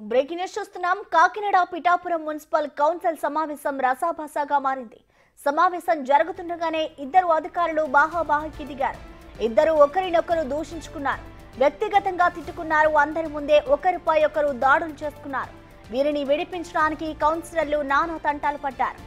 Breaking news చూస్తున్నాం. Kakinada Pithapuram municipal council సమావేశం రసాభాసాగా మారింది. సమావేశం జరుగుతుండగానే ఇద్దరు అధికారులు బాహాబాహికి దిగారు. ఇద్దరు ఒకరినొకరు దూషించుకున్నారు, వ్యక్తిగతంగా తిట్టుకున్నారు. అందరి ముందే ఒకరిపై ఒకరు దాడులు చేసుకున్నారు. వీరిని విడిపించడానికి కౌన్సిలర్లు నానా తంటాలు పడ్డారు.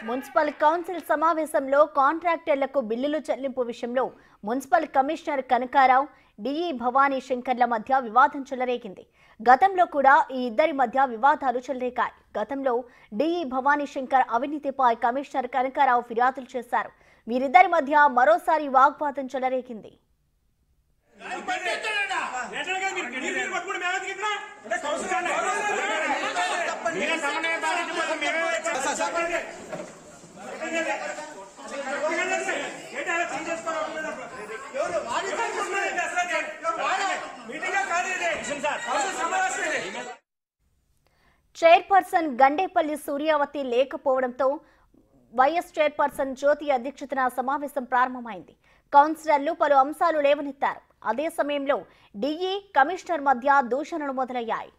మున్సిపల్ కౌన్సిల్ సమావేశంలో కాంట్రాక్టర్లకు బిల్లులు చెల్లింపు విషయంలో municipal commissioner Kanakarao, DE Bhavani శంకర్ల మధ్య వివాదం చెలరేగింది. గతంలో కూడా ఈ ఇద్దరి మధ్య వివాదాలు చెలరేగాయి. గతంలో డిఈ భవానీ శంకర్ అవినీతిపై కమిషనర్ కనకారావు ఫిర్యాదులు చేశారు. వీరిద్దరి మధ్య మరోసారి వాగ్వాదం చెలరేగింది. చైర్పర్సన్ గండేపల్లి సూర్యావతి లేకపోవడంతో వైఎస్ చైర్పర్సన్ జ్యోతి అధ్యక్షతన సమావేశం ప్రారంభమైంది. కౌన్సిలర్లు పలు అంశాలు లేవనెత్తారు. అదే సమయంలో డిఈ, కమిషనర్ మధ్య దూషణలు మొదలయ్యాయి.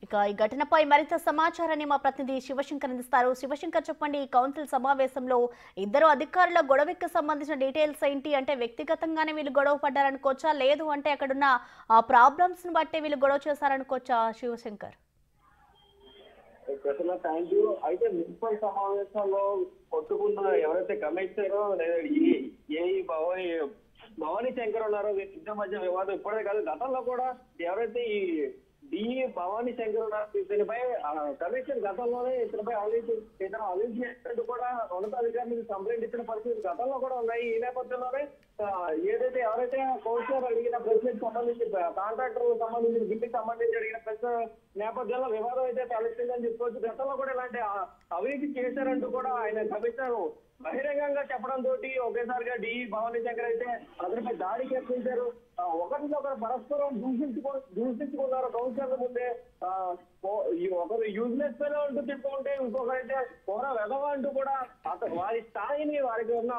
ఇక ఈ ఘటనపై మరింత సమాచారాన్ని మా ప్రతినిధి శివశంకర్ అందిస్తారు. శివశంకర్, చెప్పండి, ఈ కౌన్సిల్ సమావేశంలో ఇద్దరు అధికారుల గొడవకి సంబంధించిన డీటెయిల్స్ ఏంటి? అంటే వ్యక్తిగతంగానే వీళ్ళు గొడవ పడ్డారనుకోవచ్చా, లేదు అంటే అక్కడున్న ఆ ప్రాబ్లమ్స్ ని బట్టి వీళ్ళు గొడవ చేశారనుకోవచ్చా శివశంకర్? Thank you. అయితే మున్సిపల్ సమావేశంలో కొట్టుకున్న ఎవరైతే కమిషనరో లేదా ఏఈ భవానీ శంకర్ ఉన్నారో వీరి మధ్య వివాదం ఇప్పుడే కాదు, గతంలో కూడా ఎవరైతే ఈ డిఈ భవానీ శంకర్ ఉన్నారు ఇతనిపై కమిషన్ గతంలోనే ఇతనిపై అవినీతి చేసినట్టు కూడా ఉన్నతాధికారులకు కంప్లైంట్ ఇచ్చిన పరిస్థితి గతంలో కూడా ఉన్నాయి. ఈ నేపథ్యంలోనే ఎవరైతే కౌన్సిలర్ అడిగిన ప్రశ్నకు సంబంధించి కాంట్రాక్టర్లకు సంబంధించిన బిల్లుకి సంబంధించి అడిగిన ప్రశ్న నేపథ్యంలో వివాదం అయితే తలెత్తిందని చెప్పుకోవచ్చు. గతంలో కూడా ఇలాంటి అవినీతి చేశారంటూ కూడా ఆయన కమిషనర్ బహిరంగంగా చెప్పడంతో ఒకేసారిగా డిఈ భవానీ శంకర్ అయితే అతనిపై దాడికి యత్నించారు. ఒకరినొకరు పరస్పరం దూషించుకున్నారు. కౌన్సిలర్ల ముందే ఒకరు యూజ్లెస్ ఫెలో అంటూ చెప్పుకుంటే ఇంకొకరైతే పోరా వెధవ అంటూ కూడా వారి స్థాయిని, వారికి ఉన్న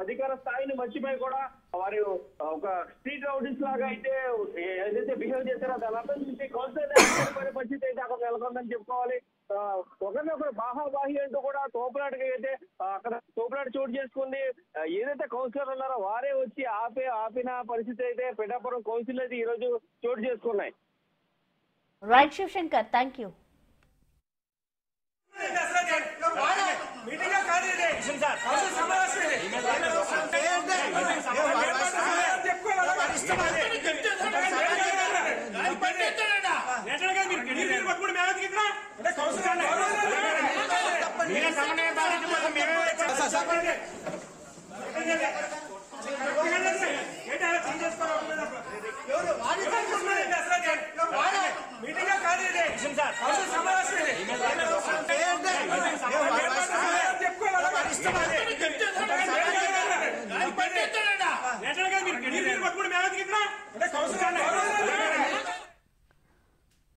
అధికార స్థాయిని మర్చిపోయి కూడా వారి ఒక స్ట్రీట్ రౌడీస్ లాగా అయితే ఏదైతే బిహేవ్ చేశారో దాని అర్థం నుంచి కౌన్సిలర్ పరిస్థితి అయితే అక్కడ నెలకొందని చెప్పుకోవాలి. ఒకరినొకరు బాహాబాహి అంటూ కూడా తోపులాటగా అయితే అక్కడ తోపులాట చోటు చేసుకుంది. ఏదైతే కౌన్సిలర్ ఉన్నారో వారే వచ్చి ఆపిన పరిస్థితి అయితే పిఠాపురం కౌన్సిల్ అయితే ఈ రోజు చోటు చేసుకున్నాయి. Right Shivashankar, thank you.